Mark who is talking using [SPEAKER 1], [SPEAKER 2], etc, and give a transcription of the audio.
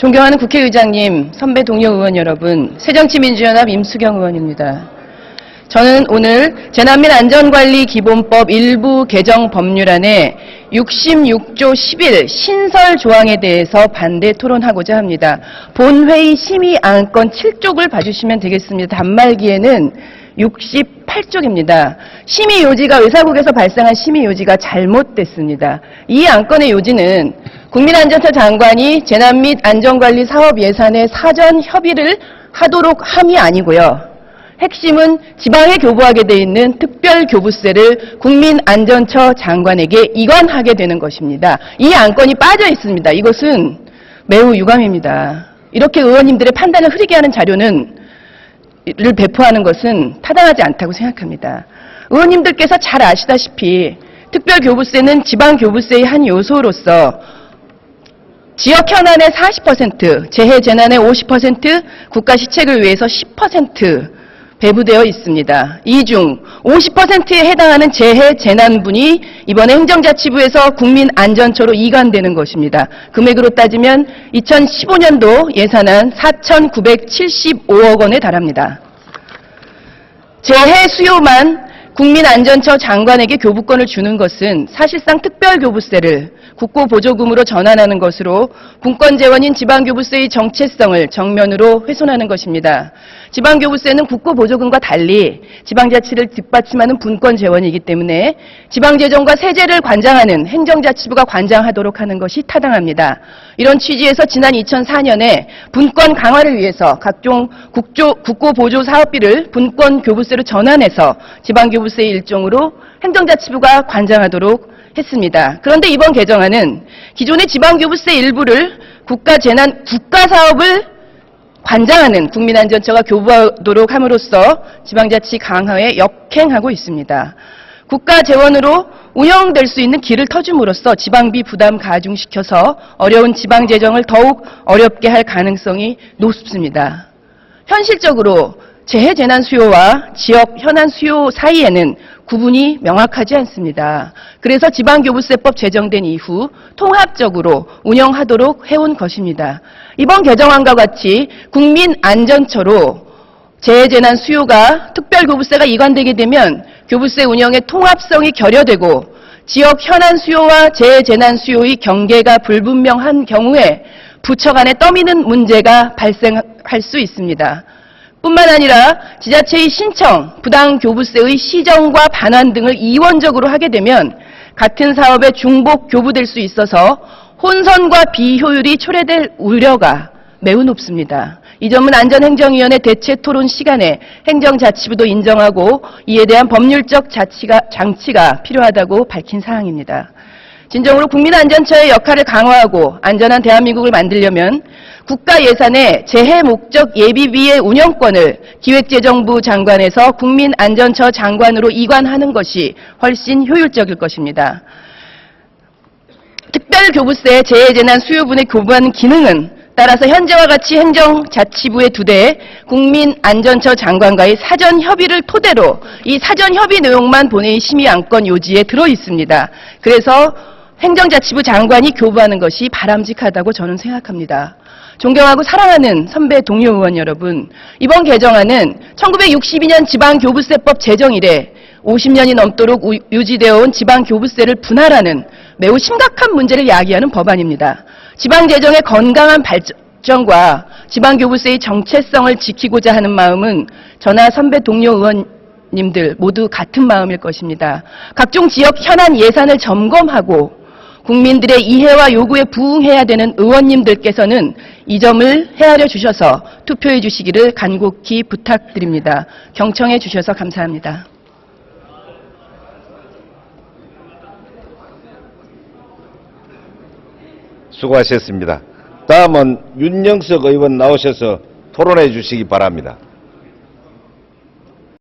[SPEAKER 1] 존경하는 국회의장님, 선배 동료 의원 여러분, 새정치민주연합 임수경 의원입니다. 저는 오늘 재난민 안전관리기본법 일부 개정 법률안의 66조 11 신설 조항에 대해서 반대 토론하고자 합니다. 본회의 심의 안건 7쪽을 봐주시면 되겠습니다. 단말기에는 68쪽입니다. 심의 요지가 의사국에서 발생한 심의 요지가 잘못됐습니다. 이 안건의 요지는 국민안전처 장관이 재난 및 안전관리 사업 예산의 사전 협의를 하도록 함이 아니고요. 핵심은 지방에 교부하게 돼 있는 특별교부세를 국민안전처 장관에게 이관하게 되는 것입니다. 이 안건이 빠져 있습니다. 이것은 매우 유감입니다. 이렇게 의원님들의 판단을 흐리게 하는 자료를 배포하는 것은 타당하지 않다고 생각합니다. 의원님들께서 잘 아시다시피 특별교부세는 지방교부세의 한 요소로서 지역 현안의 40%, 재해 재난의 50%, 국가 시책을 위해서 10% 배부되어 있습니다. 이 중 50%에 해당하는 재해 재난분이 이번에 행정자치부에서 국민안전처로 이관되는 것입니다. 금액으로 따지면 2015년도 예산안 4,975억 원에 달합니다. 재해 수요만 국민안전처 장관에게 교부권을 주는 것은 사실상 특별교부세를 국고보조금으로 전환하는 것으로 분권재원인 지방교부세의 정체성을 정면으로 훼손하는 것입니다. 지방교부세는 국고보조금과 달리 지방자치를 뒷받침하는 분권재원이기 때문에 지방재정과 세제를 관장하는 행정자치부가 관장하도록 하는 것이 타당합니다. 이런 취지에서 지난 2004년에 분권 강화를 위해서 각종 국고보조 사업비를 분권교부세로 전환해서 지방교부세의 일종으로 행정자치부가 관장하도록 했습니다. 그런데 이번 개정안은 기존의 지방교부세 일부를 국가사업을 관장하는 국민안전처가 교부하도록 함으로써 지방자치 강화에 역행하고 있습니다. 국가재원으로 운영될 수 있는 길을 터줌으로써 지방비 부담 가중시켜서 어려운 지방재정을 더욱 어렵게 할 가능성이 높습니다. 현실적으로 재해 재난 수요와 지역 현안 수요 사이에는 구분이 명확하지 않습니다. 그래서 지방교부세법 제정된 이후 통합적으로 운영하도록 해온 것입니다. 이번 개정안과 같이 국민안전처로 재해재난 수요가 특별교부세가 이관되게 되면 교부세 운영의 통합성이 결여되고 지역 현안 수요와 재해재난 수요의 경계가 불분명한 경우에 부처 간에 떠미는 문제가 발생할 수 있습니다. 뿐만 아니라 지자체의 신청, 부당교부세의 시정과 반환 등을 이원적으로 하게 되면 같은 사업에 중복 교부될 수 있어서 혼선과 비효율이 초래될 우려가 매우 높습니다. 이 점은 안전행정위원회 대체 토론 시간에 행정자치부도 인정하고 이에 대한 법률적 장치가 필요하다고 밝힌 사항입니다. 진정으로 국민안전처의 역할을 강화하고 안전한 대한민국을 만들려면 국가 예산의 재해 목적 예비비의 운영권을 기획재정부 장관에서 국민안전처 장관으로 이관하는 것이 훨씬 효율적일 것입니다. 특별교부세 재해재난 수요분에 교부하는 기능은 따라서 현재와 같이 행정자치부에 두되 국민안전처 장관과의 사전 협의를 토대로 이 사전 협의 내용만 본회의 심의 안건 요지에 들어 있습니다. 그래서 행정자치부 장관이 교부하는 것이 바람직하다고 저는 생각합니다. 존경하고 사랑하는 선배 동료 의원 여러분, 이번 개정안은 1962년 지방교부세법 제정 이래 50년이 넘도록 유지되어 온 지방교부세를 분할하는 매우 심각한 문제를 야기하는 법안입니다. 지방재정의 건강한 발전과 지방교부세의 정체성을 지키고자 하는 마음은 저나 선배 동료 의원님들 모두 같은 마음일 것입니다. 각종 지역 현안 예산을 점검하고 국민들의 이해와 요구에 부응해야 되는 의원님들께서는 이 점을 헤아려 주셔서 투표해 주시기를 간곡히 부탁드립니다. 경청해 주셔서 감사합니다.
[SPEAKER 2] 수고하셨습니다. 다음은 윤영석 의원 나오셔서 토론해 주시기 바랍니다.